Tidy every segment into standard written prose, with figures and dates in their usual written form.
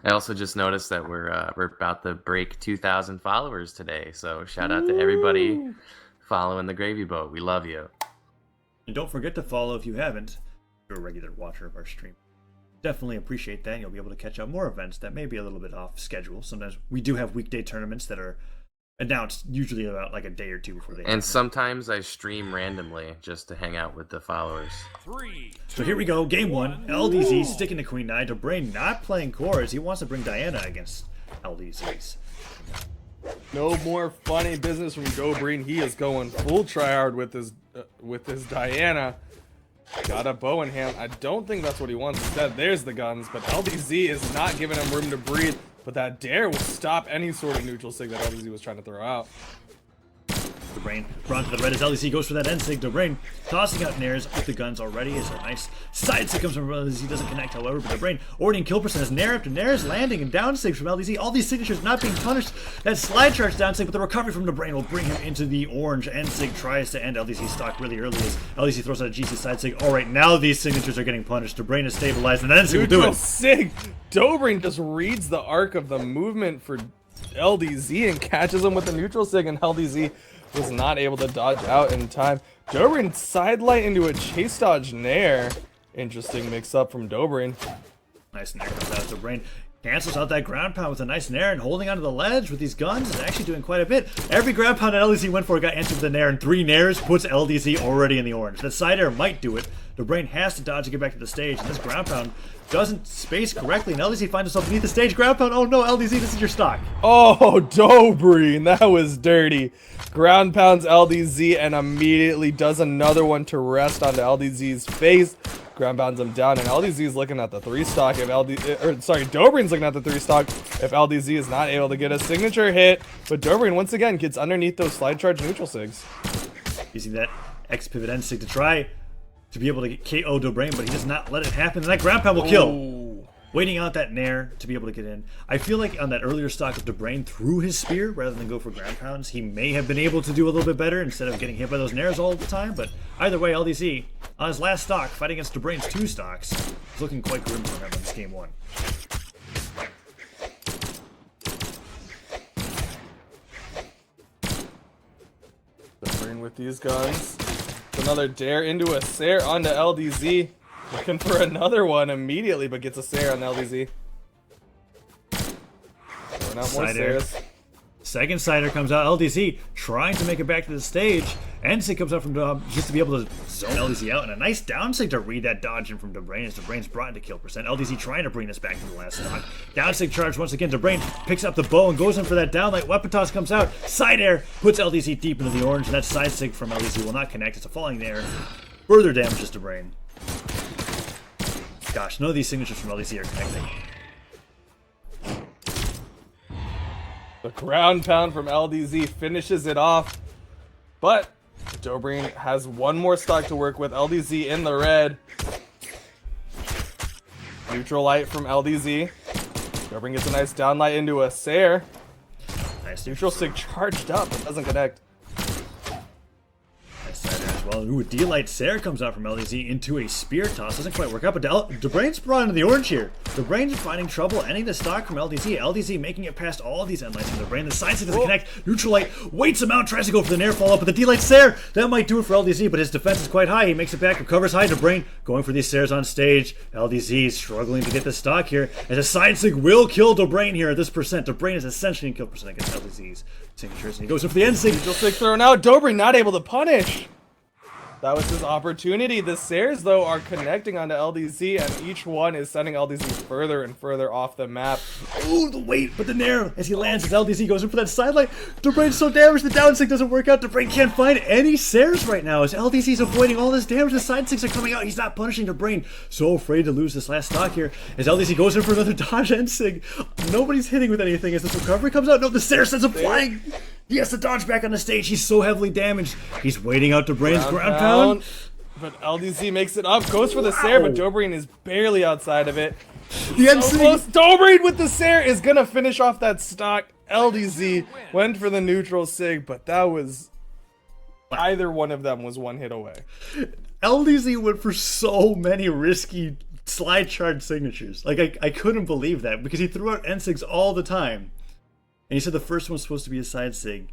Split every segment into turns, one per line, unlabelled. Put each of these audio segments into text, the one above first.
I also just noticed that we're about to break 2,000 followers today. So shout out to everybody
Woo!
following the Gravy Boat. We love you.
And don't forget to follow if you haven't. If you're a regular watcher of our stream. Definitely appreciate that. You'll be able to catch up more events that may be a little bit off schedule. Sometimes we do have weekday tournaments that are announced usually about like a day or two before they happen.
And sometimes I stream randomly just to hang out with the followers.
So here we go, game one. LDZ sticking to Queen 9. Dobrein not playing core as he wants to bring Diana against LDZ's.
No more funny business from Dobrein. He is going full tryhard with his Diana. Got a bow in hand. I don't think that's what he wants. Instead, there's the guns, but LDZ is not giving him room to breathe. But that dare will stop any sort of neutral sig that LDZ was trying to throw out.
Dobrein brought to the red as LDZ goes for that end sig. Dobrein tossing out Nairs with the guns already is a nice side sig comes from LDZ. Doesn't connect, however, but Dobrein already in kill percent as Nair after Nair's landing and down sig from LDZ. All these signatures not being punished. That slide charge down sig, but the recovery from Dobrein will bring him into the orange. End sig tries to end LDZ stock really early as LDZ throws out a GC side sig. Alright, now these signatures are getting punished. Dobrein is stabilized and end sig will do it.
Sig. Dobrein just reads the arc of the movement for LDZ and catches him with the neutral sig, and LDZ was not able to dodge out in time. Dobrein sidelight into a chase dodge Nair. Interesting mix up from Dobrein.
Nice Nair comes out. Dobrein cancels out that ground pound with a nice Nair and holding onto the ledge with these guns is actually doing quite a bit. Every ground pound that LDZ went for got answered with a Nair, and 3 Nairs puts LDZ already in the orange. That side air might do it. Dobrein has to dodge to get back to the stage, and this ground pound doesn't space correctly, and LDZ finds himself beneath the stage. Ground pound, oh no, LDZ, this is your stock.
Oh, Dobrein, that was dirty. Ground pounds LDZ and immediately does another one to rest onto LDZ's face. Ground pounds him down, and LDZ's looking at the 3 stock if Dobrein's looking at the 3 stock if LDZ is not able to get a signature hit. But Dobrein once again gets underneath those slide charge neutral sigs.
Using that X pivot end sig to try to be able to get KO Dobrein, but he does not let it happen, and that ground pound will kill.
Ooh.
Waiting out that Nair to be able to get in. I feel like on that earlier stock of Dobrein threw his spear rather than go for ground pounds, he may have been able to do a little bit better instead of getting hit by those Nairs all the time, but either way, LDZ, on his last stock, fighting against Dobrein's 2 stocks, is looking quite grim for him in this game 1.
Dobrein with these guns. Another dare into a Sair onto LDZ. Looking for another one immediately, but gets a Sair on LDZ. Throwing out more Sairs.
Second sider comes out. LDZ trying to make it back to the stage. Ensig comes out from just to be able to zone LDZ out. And a nice downsig to read that dodge in from Dobrein as Dobrein's brought into kill percent. LDZ trying to bring us back to the last stock. Downsig charge once again. Dobrein picks up the bow and goes in for that downlight. Weapon toss comes out. Side air puts LDZ deep into the orange. And that side sig from LDZ will not connect. It's a falling there. Further damages Dobrein. Gosh, none of these signatures from LDZ are connecting.
The ground pound from LDZ finishes it off, but Dobrein has one more stock to work with. LDZ in the red. Neutral light from LDZ. Dobrein gets a nice downlight into a Sair.
Nice
Neutral sig charged up, but doesn't connect.
Nice side there as well. Ooh, a D-Light Sair comes out from LDZ into a spear toss. Doesn't quite work out, but Dobrein's brought into the orange here. Dobrein's finding trouble ending the stock from LDZ. LDZ making it past all these end lights from Dobrein. The side stick doesn't connect. Neutral light waits him out, tries to go for the Nair follow up, but the D-Light Sair, that might do it for LDZ, but his defense is quite high. He makes it back, recovers high. Dobrein going for these Sairs on stage. LDZ is struggling to get the stock here, as a side sig will kill Dobrein here at this percent. Dobrein is essentially in kill percent against LDZ's signatures, and he goes in for the end sig.
Neutral sig thrown out. Dobrein not able to punish. That was his opportunity. The Sairs, though, are connecting onto LDZ, and each one is sending LDZ further and further off the map.
Ooh, the weight, but the Nair as he lands as LDZ goes in for that sidelight. Dobrein's so damaged, the down sig doesn't work out. Dobrein can't find any Sairs right now as LDZ's avoiding all this damage. The side sigs are coming out. He's not punishing Dobrein. So afraid to lose this last stock here as LDZ goes in for another dodge end sig. Nobody's hitting with anything as this recovery comes out. No, the Sair sends him flying. He has to dodge back on the stage. He's so heavily damaged. He's waiting out Dobrein's ground pound.
But LDZ makes it up, goes for the Sair, but Dobrein is barely outside of it.
The
So close. Dobrein with the Sair is gonna finish off that stock. LDZ went for the neutral sig, but that was... either one of them was one hit away.
LDZ went for so many risky slide charge signatures. Like, I couldn't believe that because he threw out N-Sigs all the time. And he said the first one's supposed to be a side sig.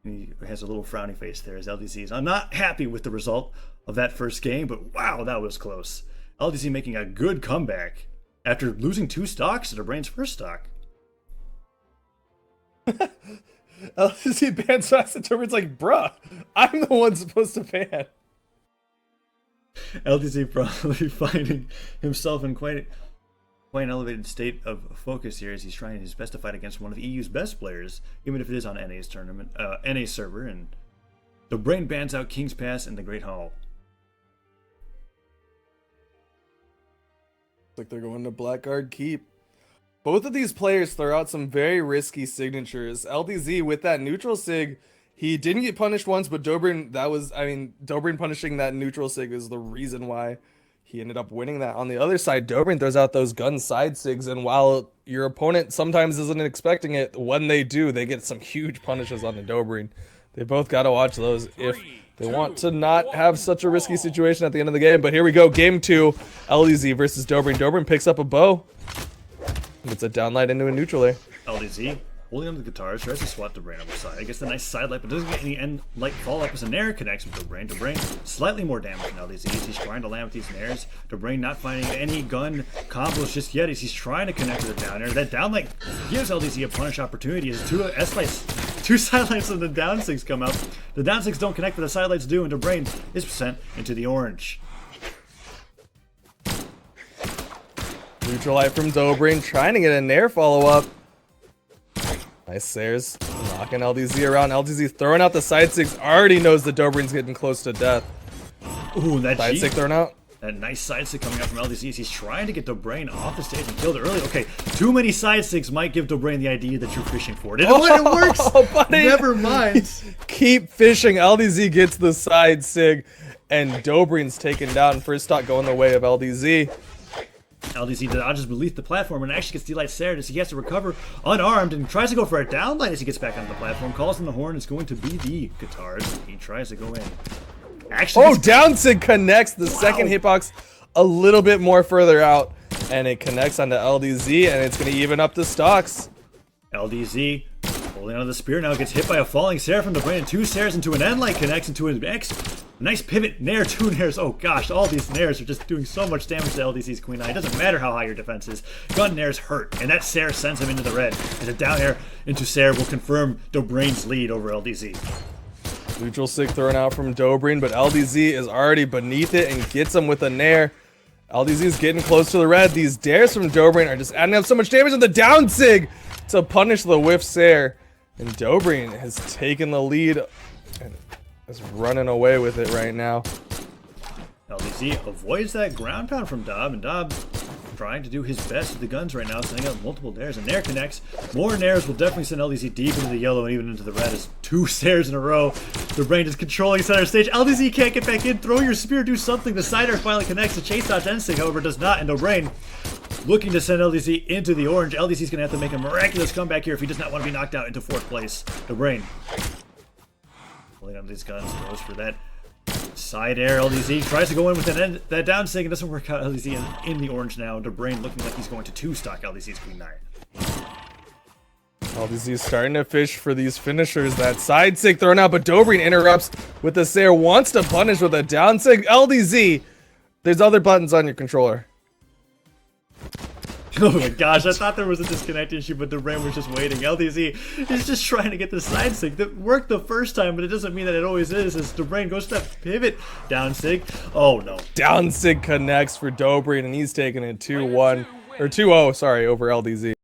And he has a little frowny face there as LDZ's. I'm not happy with the result of that first game, but wow, that was close. LDZ making a good comeback after losing 2 stocks to Dobrein first stock.
LDZ bans fast and Dobrin's like, bruh, I'm the one supposed to ban.
LDZ probably finding himself in quite an elevated state of focus here as he's trying his best to fight against one of the EU's best players, even if it is on NA's tournament, NA server, and Dobrein bans out King's Pass and the Great Hall.
Like they're going to Blackguard Keep. Both of these players throw out some very risky signatures. LDZ with that neutral sig, he didn't get punished once, but Dobrein, Dobrein punishing that neutral sig is the reason why he ended up winning that. On the other side, Dobrein throws out those gun side sigs, and while your opponent sometimes isn't expecting it, when they do, they get some huge punishes on the Dobrein. They both got to watch those if they want to not have such a risky situation at the end of the game. But here we go, game 2, LDZ versus Dobrein. Dobrein picks up a bow. Gets a downlight into a neutral there.
LDZ holding on to the guitars, tries to swat Dobrein over the side. Gets the nice side light, but doesn't get any end light follow up as a Nair connects with Dobrein. Dobrein slightly more damage than LDZ as he's trying to land with these Nairs. Dobrein not finding any gun combos just yet as he's trying to connect with the down air. That down light gives LDZ a punish opportunity as 2 S-lights, 2 side lights of the down sigs come out. The down sigs don't connect, but the side lights do, and Dobrein is sent into the orange.
Neutral light from Dobrein, trying to get a Nair follow-up. Nice Sayers, knocking LDZ around. LDZ throwing out the side sigs, already knows that Dobrein's getting close to death.
Ooh, that
side sig thrown out.
That nice side sig coming out from LDZ. He's trying to get Dobrein off the stage and killed early. Okay, too many side sigs might give Dobrein the idea that you're fishing for it. It works!
Buddy.
Never mind.
Keep fishing. LDZ gets the side sig, and Dobrein's taken down. First stock going the way of LDZ.
LDZ dodges beneath the platform and actually gets D-Light Sarah as he has to recover unarmed and tries to go for a downlight as he gets back onto the platform. Calls in the horn. It's going to be the guitars. He tries to go in. Actually,
down sig connects the second hitbox a little bit more further out, and it connects onto LDZ, and it's going to even up the stocks.
LDZ holding onto the spear now gets hit by a falling Sarah from Dobrein. 2 Sarahs into an end light connects into his X. Nice pivot, Nair, 2 Nairs. Oh gosh, all these Nairs are just doing so much damage to LDZ's Queen Eye. It doesn't matter how high your defense is. Gun Nairs hurt, and that Sarah sends him into the red. As a down air into Sarah will confirm Dobrein's lead over LDZ.
Neutral sig thrown out from Dobrein, but LDZ is already beneath it and gets him with a Nair. LDZ is getting close to the red. These dares from Dobrein are just adding up so much damage on the down sig to punish the whiff Sarah. And Dobrein has taken the lead and is running away with it right now.
LDZ avoids that ground pound from Dob, and Dob trying to do his best with the guns right now, sending out multiple Nairs, and Nair connects. More Nairs will definitely send LDZ deep into the yellow and even into the red as 2 Stairs in a row. Dobrein is controlling center stage. LDZ can't get back in. Throw your spear, do something. The side air finally connects. The chase dodge N-Sig, however, does not, and Dobrein looking to send LDZ into the orange. LDZ's going to have to make a miraculous comeback here if he does not want to be knocked out into 4th place. Dobrein holding on to these guns, goes for that side air. LDZ tries to go in with that down sig. It doesn't work out. LDZ in the orange now. Dobrein looking like he's going to 2-stock LDZ's Queen 9.
LDZ is starting to fish for these finishers. That side sig thrown out, but Dobrein interrupts with the Sayer. Wants to punish with a down sig. LDZ, there's other buttons on your controller.
Oh my gosh, I thought there was a disconnect issue, but Dobrein was just waiting. LDZ is just trying to get the side sig. That worked the first time, but it doesn't mean that it always is. As Dobrein goes to that pivot, down sig. Oh no.
Down sig connects for Dobrein, and he's taking it 2-1, or 2-0, sorry, over LDZ.